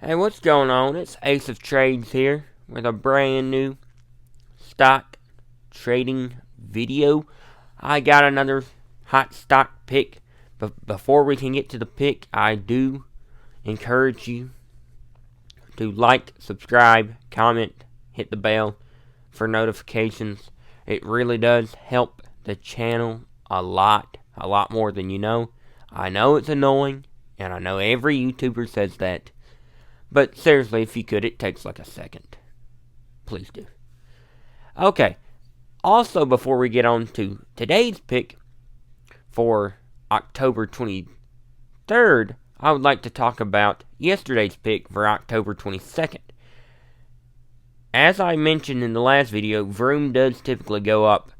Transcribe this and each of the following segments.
Hey, what's going on? It's Ace of Trades here with a brand new stock trading video. I got another hot stock pick, but before we can get to the pick, I do encourage you to like, subscribe, comment, hit the bell for notifications. It really does help the channel a lot more than you know. I know it's annoying, and I know every YouTuber says that. But seriously, if you could, it takes like a second. Please do. Okay. Also, before we get on to today's pick for October 23rd, I would like to talk about yesterday's pick for October 22nd. As I mentioned in the last video, VRM does typically go up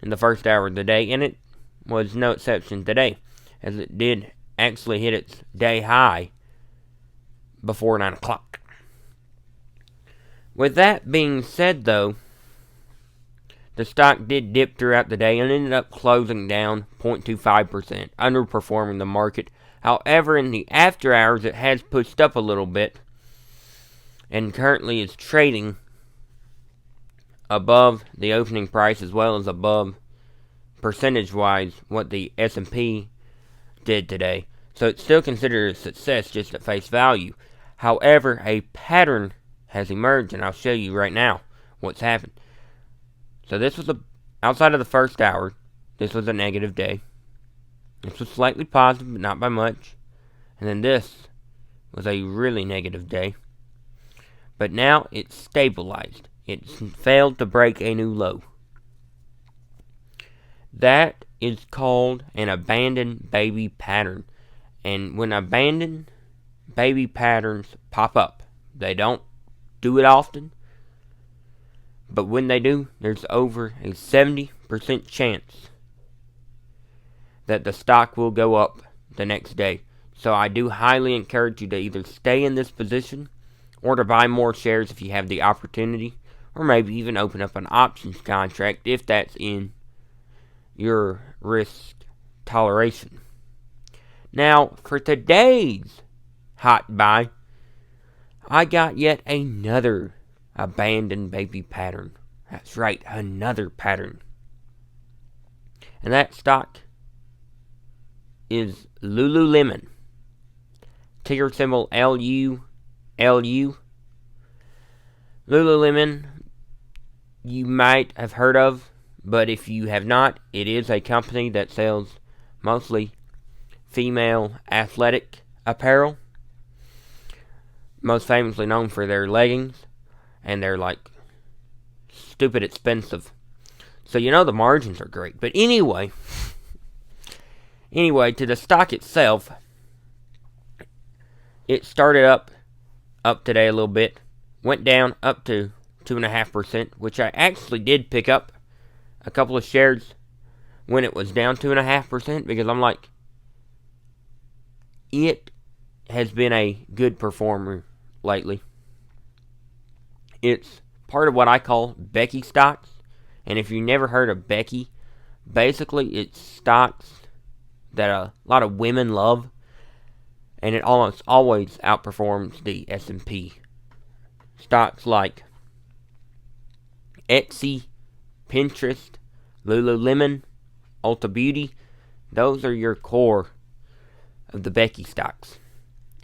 in the first hour of the day, and it was no exception today, as it did actually hit its day high before 9 o'clock. With that being said, though, the stock did dip throughout the day and ended up closing down 0.25%, underperforming the market. However, in the after hours, it has pushed up a little bit and currently is trading above the opening price as well as above, percentage-wise, what the S&P did today. So it's still considered a success just at face value. However, a pattern has emerged, and I'll show you right now what's happened. So this was outside of the first hour, this was a negative day. This was slightly positive, but not by much. And then this was a really negative day. But now it's stabilized. It's failed to break a new low. That is called an abandoned baby pattern. And when abandoned baby patterns pop up, they don't do it often, but when they do, there's over a 70% chance that the stock will go up the next day. So I do highly encourage you to either stay in this position or to buy more shares if you have the opportunity, or maybe even open up an options contract if that's in your risk toleration. Now, for today's hot buy, I got yet another abandoned baby pattern. That's right, another pattern. And that stock is Lululemon. Ticker symbol LULU. Lululemon, you might have heard of, but if you have not, it is a company that sells mostly female athletic apparel. Most famously known for their leggings, and they're like stupid expensive. So you know the margins are great. But anyway, to the stock itself, it started up today a little bit, went down up to 2.5%, which I actually did pick up a couple of shares when it was down 2.5%, because I'm like, it has been a good performer lately. It's part of what I call Becky stocks. And if you never heard of Becky, basically it's stocks that a lot of women love, and it almost always outperforms the S&P. Stocks like Etsy, Pinterest, Lululemon, Ulta Beauty, those are your core of the Becky stocks.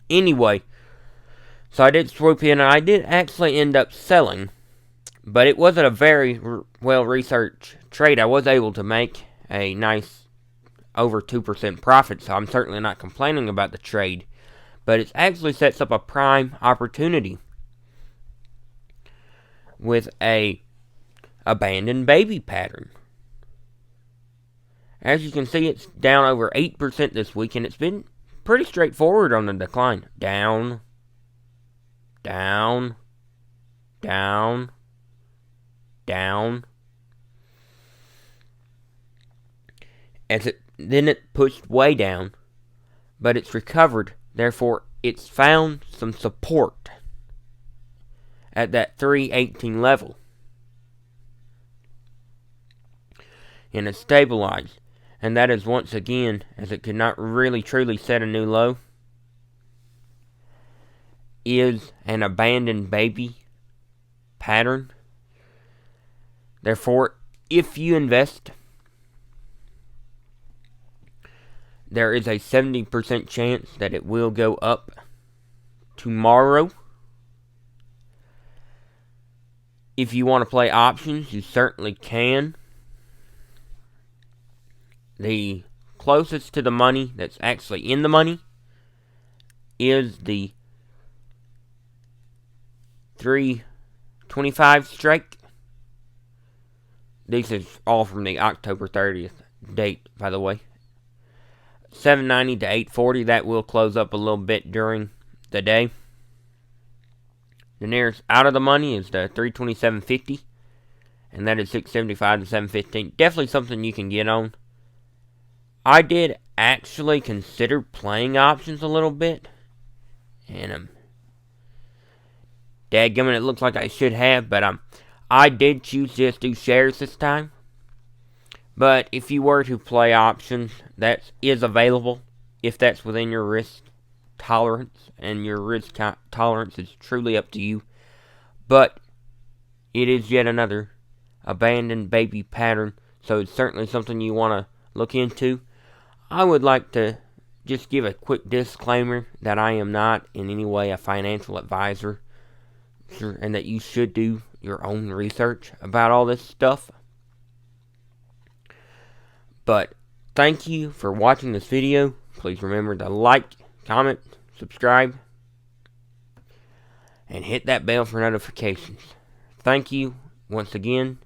Anyway, so I did swoop in, and I did actually end up selling, but it wasn't a very well-researched trade. I was able to make a nice over 2% profit, so I'm certainly not complaining about the trade, but it actually sets up a prime opportunity with a abandoned baby pattern. As you can see, it's down over 8% this week, and it's been pretty straightforward on the decline. Down, down, down, down. Then it pushed way down, but it's recovered. Therefore, it's found some support at that 318 level, and it's stabilized. And that is once again, as it could not really truly set a new low, is an abandoned baby pattern. Therefore, if you invest, there is a 70% chance that it will go up tomorrow. If you want to play options, you certainly can. The closest to the money that's actually in the money is the 325 strike. This is all from the October 30th date, by the way. 790 to 840, that will close up a little bit during the day. The nearest out of the money is the 327.50, and that is 675 to 715. Definitely something you can get on. I did actually consider playing options a little bit, and dadgummit, it looks like I should have, but I did choose just to do shares this time. But if you were to play options, that is available if that's within your risk tolerance, and your risk tolerance is truly up to you. But it is yet another abandoned baby pattern, so it's certainly something you want to look into. I would like to just give a quick disclaimer that I am not in any way a financial advisor, and that you should do your own research about all this stuff. But thank you for watching this video. Please remember to like, comment, subscribe, and hit that bell for notifications. Thank you once again,